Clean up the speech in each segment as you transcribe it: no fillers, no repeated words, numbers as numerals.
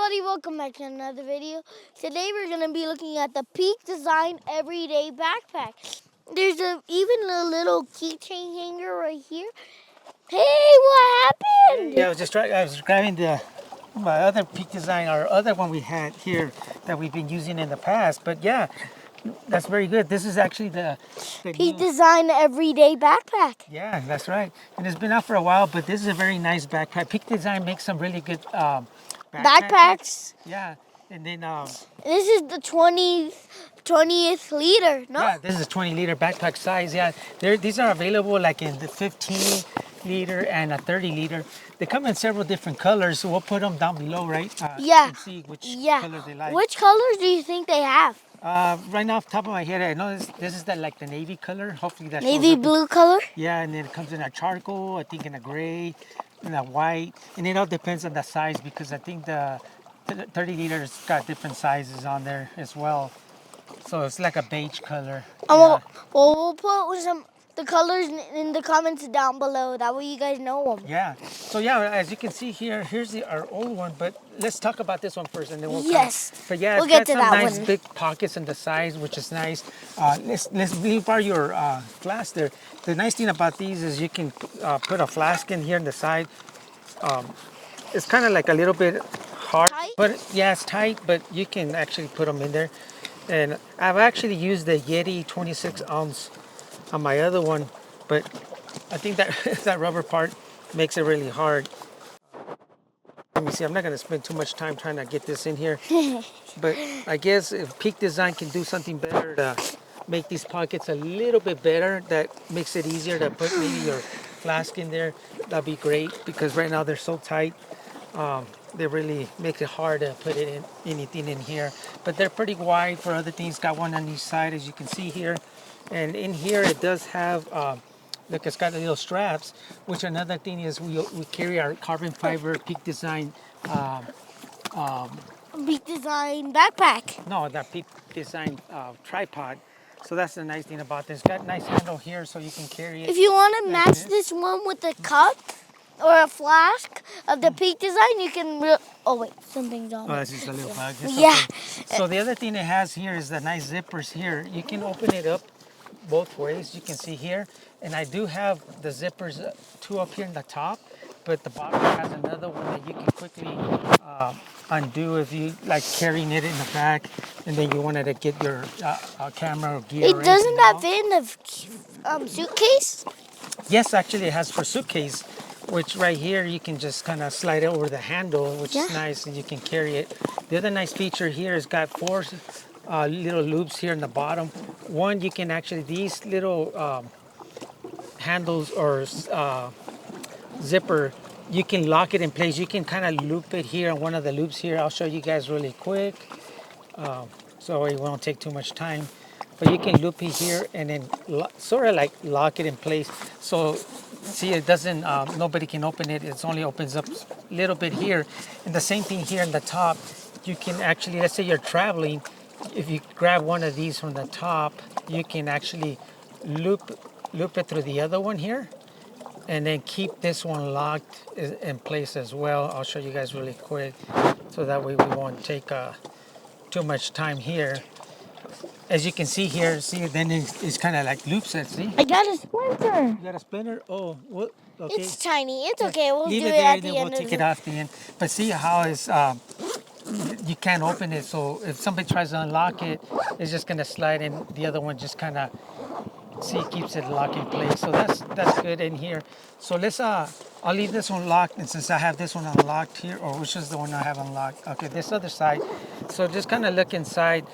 everybody, welcome back to another video. Today we're going to be looking at the Peak Design Everyday Backpack. There's even a little keychain hanger right here. Hey, what happened? Yeah, I was grabbing my other Peak Design, our other one we had here that we've been using in the past. But yeah, that's very good. This is actually the Peak new, Design Everyday Backpack. yeah, that's right. And it's been out for a while, but this is a very nice backpack. Peak Design makes some really good Backpacks. Yeah, and then This is the 20th liter, no? yeah, this is a 20-liter backpack size. Yeah, these are available like in the 15-liter and a 30-liter. They come in several different colors, so we'll put them down below, right? Yeah. And see which Yeah. color they like. Which colors do you think they have? Right now, off the top of my head, I know this is like the navy color. Hopefully that shows Navy up. blue color? Yeah, and then it comes in a charcoal, I think in a gray, in a white, and it all depends on the size because I think the 30 liters got different sizes on there as well. So it's like a beige color. Well, we'll put the colors in the comments down below. That way you guys know them. Yeah. So yeah, as you can see here, here's our old one, but let's talk about this one first, and then we'll. Yes. But yeah, we'll it's get got to some that nice one. big pockets in the sides, which is nice. Let's leave out your flask there. The nice thing about these is you can put a flask in here on the side. It's kind of like a little bit hard, Tight? but yeah, it's tight, but you can actually put them in there. And I've actually used the Yeti 26 ounce on my other one, but I think that that rubber part makes it really hard. Let me see, I'm not going to spend too much time trying to get this in here, but I guess if Peak Design can do something better to make these pockets a little bit better, that makes it easier to put maybe your flask in there, that'd be great, because right now they're so tight. They really make it hard to put anything in here, but they're pretty wide for other things. Got one on each side, as you can see here, and in here it does have look, it's got little straps, which another thing is we carry our carbon fiber Peak Design Peak Design Backpack. no, that Peak Design tripod. So that's the nice thing about this. Got a nice handle here so you can carry it. If you want to like match this one with a cup or a flask of the Peak Design, you can. Oh wait, something's on. Oh, that's just a little bug. It's Yeah. okay. So the other thing it has here is the nice zippers here. You can open it up both ways. You can see here, and I do have the zippers two up here in the top, but the bottom has another one that you can quickly undo if you like carrying it in the back, and then you wanted to get your camera or gear. It doesn't that fit in the suitcase? Yes, actually, it has for suitcase, which right here you can just kind of slide it over the handle, which is nice, and you can carry it. The other nice feature here is got four little loops here in the bottom. One, you can actually, these little handles or zipper, you can lock it in place. You can kind of loop it here on one of the loops here. I'll show you guys really quick, so it won't take too much time. But you can loop it here and then sort of like lock it in place. So see, it doesn't, nobody can open it. It only opens up a little bit here. And the same thing here in the top. You can actually, let's say you're traveling, if you grab one of these from the top, you can actually loop it through the other one here, and then keep this one locked in place as well. I'll show you guys really quick, so that way we won't take too much time here. As you can see here, see, then it's kind of like loops it, see? I got a splinter. You got a splinter? Oh, well, okay. It's tiny. It's okay. We'll Leave do it it there, at then the we'll end. take it off the end. But see how it's, you can't open it, so if somebody tries to unlock it, it's just gonna slide in. The other one just kind of, see, keeps it locked in place. So that's good in here. So let's, I'll leave this one locked, and since I have this one unlocked here, or which is the one I have unlocked? Okay, this other side. So just kind of look inside.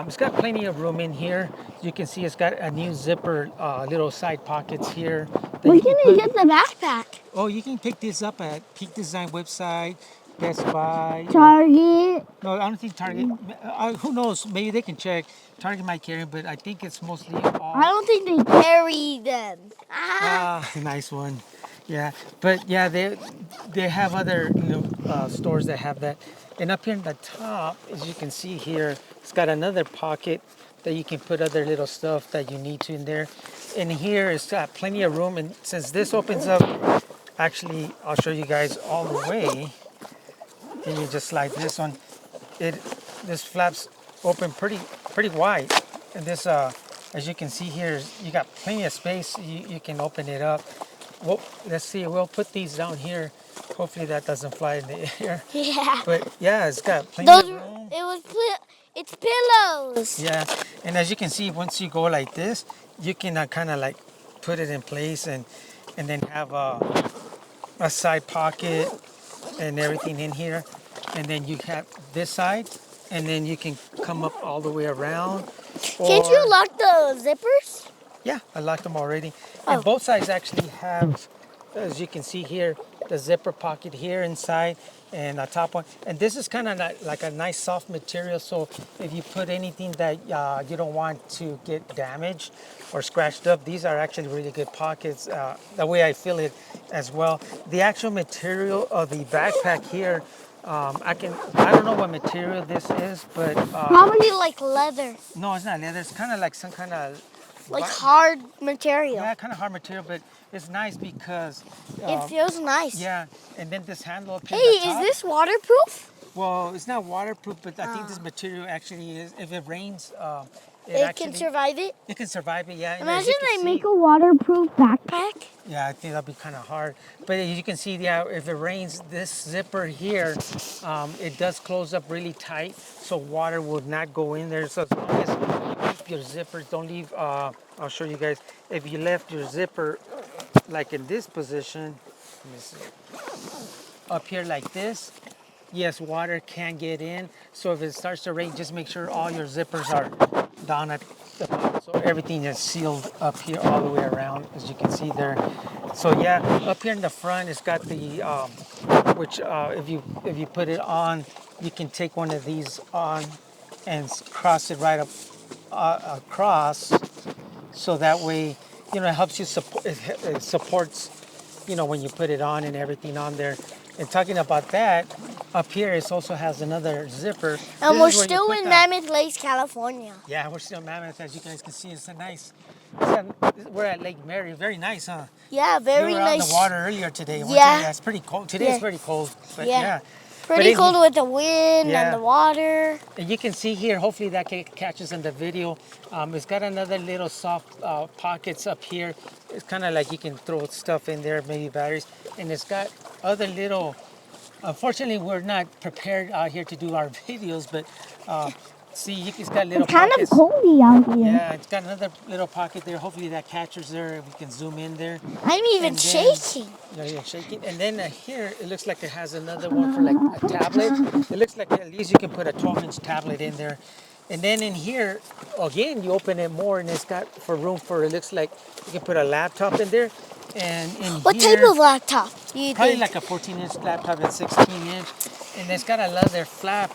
It's got plenty of room in here. You can see it's got a new zipper, little side pockets here. We're gonna get the backpack. Oh, you can pick this up at Peak Design website, Best Buy. Target. No, I don't think Target. Who knows? Maybe they can check. Target might carry, but I think it's mostly all. I don't think they carry them. Nice one. Yeah, but yeah, they have other stores that have that. And up here in the top, as you can see here, it's got another pocket that you can put other little stuff that you need to in there. And here it's got plenty of room. And since this opens up, actually, I'll show you guys all the way. and you just slide this one. This flaps open pretty wide, and this as you can see here, you got plenty of space. You can open it up. Well, let's see. We'll put these down here. Hopefully that doesn't fly in the air. Yeah. But yeah, it's got plenty Those of room. it's pillows. Yeah, and as you can see, once you go like this, you can kind of like put it in place and then have a side pocket and everything in here, and then you have this side, and then you can come up all the way around. Can't you lock the zippers? Yeah, I locked them already. Oh. And both sides actually have, as you can see here, the zipper pocket here inside and a top one. And this is kind of like a nice soft material, so if you put anything that you don't want to get damaged or scratched up, these are actually really good pockets, the way I feel it as well. The actual material of the backpack here, I don't know what material this is, but Probably like leather, no, it's not leather. It's kind of like some kind of like hard material. yeah, kind of hard material, but it's nice because It feels nice. yeah. And then this handle up Hey, here at the is top, this waterproof? well, it's not waterproof, but I think this material actually is. If it rains, It can survive it. It can survive it, yeah. And as Imagine you can I see- make a waterproof backpack. Yeah, I think that'd be kind of hard. But as you can see, yeah, if it rains, this zipper here, it does close up really tight, so water will not go in there. So as long as you keep your zippers, don't leave. I'll show you guys. If you left your zipper like in this position, let me see, up here like this, yes, water can get in. So if it starts to rain, just make sure all your zippers are down at the bottom. So everything is sealed up here all the way around, as you can see there. So yeah, up here in the front, it's got the, which if you put it on, you can take one of these on and cross it right up across. So that way, it helps you support. It supports, when you put it on and everything on there. And talking about that, up here it also has another zipper. And This we're is where you still put in the- Mammoth Lakes, California. Yeah, we're still in Mammoth, as you guys can see. It's a nice. We're at Lake Mary. Very nice, huh? Yeah, very We were out in nice. the water earlier today. weren't Yeah. we? Yeah, it's pretty cold. Today Yeah. it's pretty cold. But Yeah. yeah. Pretty But cold with the wind Yeah. and the water. And you can see here, hopefully that catches in the video. It's got another little soft pockets up here. It's kind of like you can throw stuff in there, maybe batteries. And it's got other little, unfortunately we're not prepared out here to do our videos, but see, it's got little pockets. coldy out here. Yeah, it's got another little pocket there. Hopefully that catches there. We can zoom in there. I'm even And then- shaking. Yeah, yeah, shake it. And then here, it looks like it has another one for like a tablet. It looks like at least you can put a 12-inch tablet in there. And then in here, again, you open it more and it's got for room for, it looks like you can put a laptop in there. And in What here, type of laptop do you probably think? like a 14-inch laptop and 16-inch. And it's got a leather flap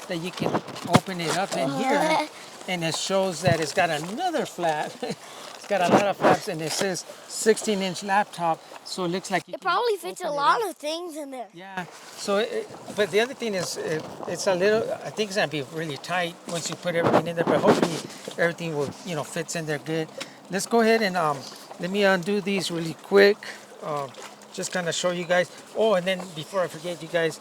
that you can open it up in here. And it shows that it's got another flap. It's got a lot of flaps and it says 16-inch laptop. So it looks like you It can probably fits a open it lot up. of things in there. Yeah. So, but the other thing is, it's a little. I think it's gonna be really tight once you put everything in there. But hopefully, everything will, fits in there good. Let's go ahead and let me undo these really quick. Just kind of show you guys. Oh, and then before I forget, you guys,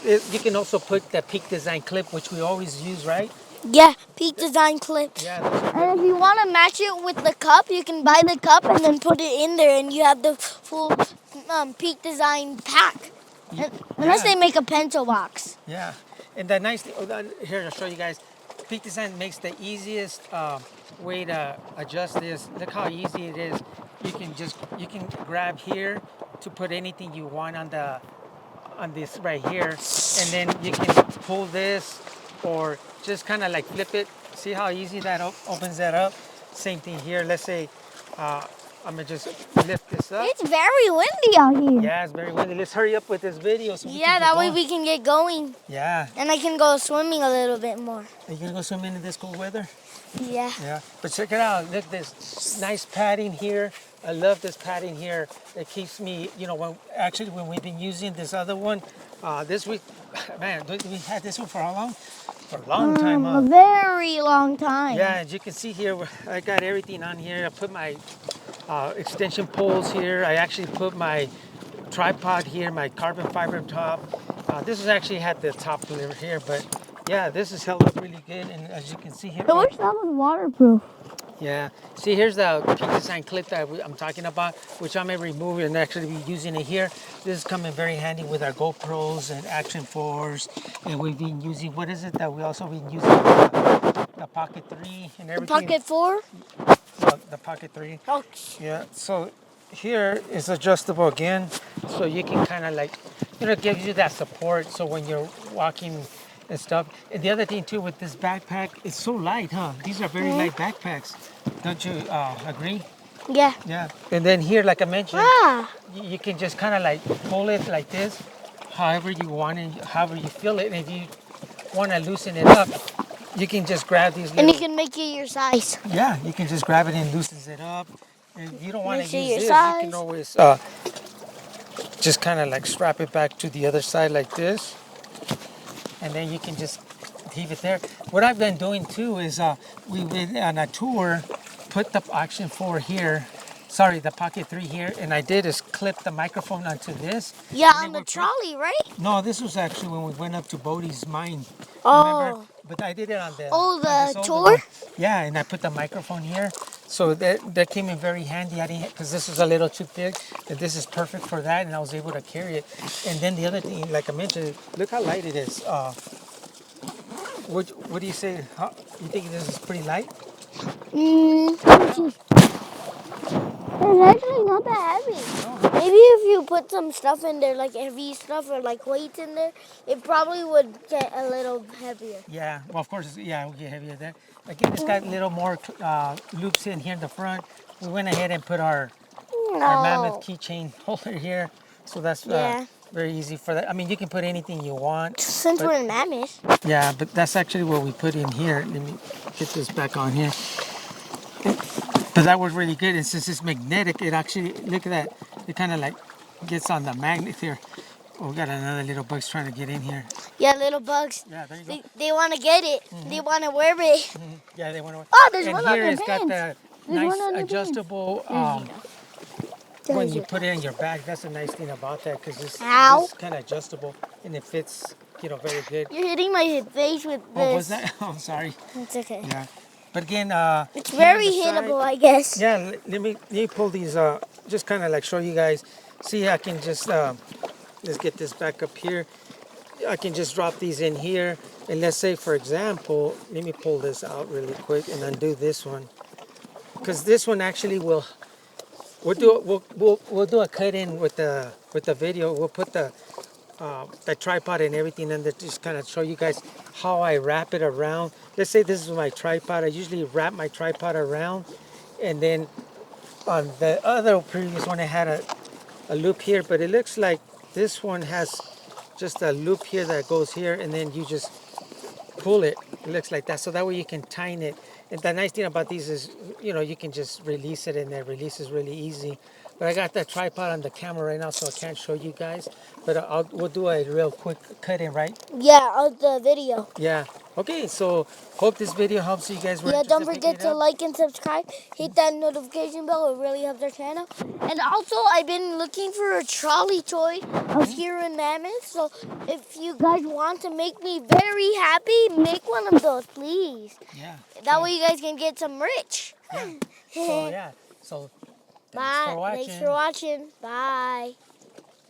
you can also put the Peak Design clip, which we always use, right? Yeah, Peak Design clips. Yeah. Those are And if you want to match it with the cup, you can buy the cup and then put it in there, and you have the full Peak Design pack. Unless they make a pencil box. Yeah, and the nice thing, here I'll show you guys. Peak Design makes the easiest way to adjust this. Look how easy it is. You can grab here to put anything you want on this right here, and then you can pull this or just kind of like flip it. See how easy that opens that up. Same thing here. Let's say I'm gonna just lift this up. It's very windy out here. Yeah, it's very windy. Let's hurry up with this video so we Yeah, can get that way going. we can get going. Yeah. And I can go swimming a little bit more. Are you gonna go swimming in this cool weather? Yeah. Yeah. But check it out. Look, this nice padding here. I love this padding here. It keeps me, when we've been using this other one, this week, man, we had this one for how long? For a long time, huh? A very long time. Yeah, as you can see here, I got everything on here. I put my extension poles here. I actually put my tripod here, my carbon fiber top. This is actually had the top delivered here, but yeah, this is held up really good. And as you can see here, I wish that was waterproof. yeah. See, here's the peak design clip that I'm talking about, which I'm gonna remove and actually be using it here. This is coming very handy with our GoPros and Action 4s, and we've been using, what is it that we also been using? The Pocket 3 and The everything. Pocket 4? The Pocket 3. Oh, Yeah, so here is adjustable again, so you can kind of like, it gives you that support. So when you're walking and stuff. And the other thing too with this backpack, it's so light, huh? These are very light backpacks. Don't you agree? yeah. Yeah. And then here, like I mentioned, Ah. you can just kind of like pull it like this, however you want it, however you feel it. And if you want to loosen it up, you can just grab these And you little, can make it your size. yeah, you can just grab it and loosens it up. And if you don't want to Makes it use your this, size. you can always just kind of like strap it back to the other side like this. And then you can just leave it there. What I've been doing too is we've been on a tour, put the Action 4 here, sorry, the Pocket 3 here, and I did is clip the microphone onto this. Yeah, And then on the we'll put- trolley, right? No, this was actually when we went up to Bodie's mine. Remember? Oh. But I did it on the Oh, on the this older tour? one. Yeah, and I put the microphone here, so that came in very handy. I didn't because this was a little too big, and this is perfect for that, and I was able to carry it. And then the other thing, like I mentioned, look how light it is. What do you say? You think this is pretty light? It's actually not that heavy. Maybe if you put some stuff in there, like heavy stuff or like weights in there, it probably would get a little heavier. Yeah, well, of course, yeah, it will get heavier there. Again, it's got a little more loops in here in the front. We went ahead and put our mammoth keychain holder here, so that's Yeah. very easy for that. I mean, you can put anything you want. Since but- we're in Mammoth. Yeah, but that's actually what we put in here. Let me get this back on here. But that was really good, and since it's magnetic, it actually, look at that, it kind of like gets on the magnet here. Oh, we got another little bug's trying to get in here. Yeah, little bugs. Yeah, there you go. They want to get it. They want to wear it. Yeah, they want to. Oh, there's And one here on it's the got pants. the There's nice one on the adjustable. When you put it in your bag, that's a nice thing about that because it's kind of adjustable and it fits, very good. You're hitting my face with this. Oh, was that? Oh, I'm sorry. It's okay. Yeah, but again, It's here on very the side- hittable, I guess. Yeah, let me pull these. Just kind of like show you guys. See, I can just let's get this back up here. I can just drop these in here, and let's say, for example, let me pull this out really quick and undo this one, because this one actually will. We'll do a cut in with the video. We'll put the tripod and everything in there, just kind of show you guys how I wrap it around. Let's say this is my tripod. I usually wrap my tripod around, and then on the other previous one I had a loop here, but it looks like this one has just a loop here that goes here, and then you just pull it. It looks like that, so that way you can tighten it. And the nice thing about these is, you can just release it, and the release is really easy. But I got that tripod on the camera right now, so I can't show you guys. But we'll do a real quick cut in, right? Yeah, of the video. Yeah. Okay, so hope this video helps you guys. Yeah, don't forget to like and subscribe. Hit that notification bell. It really helps our channel. And also, I've been looking for a trolley toy out here in Mammoth. So if you guys want to make me very happy, make one of those, please. Yeah. That way you guys can get some rich. Yeah. So yeah. So Bye. thanks for watching. Thanks for watching. Bye.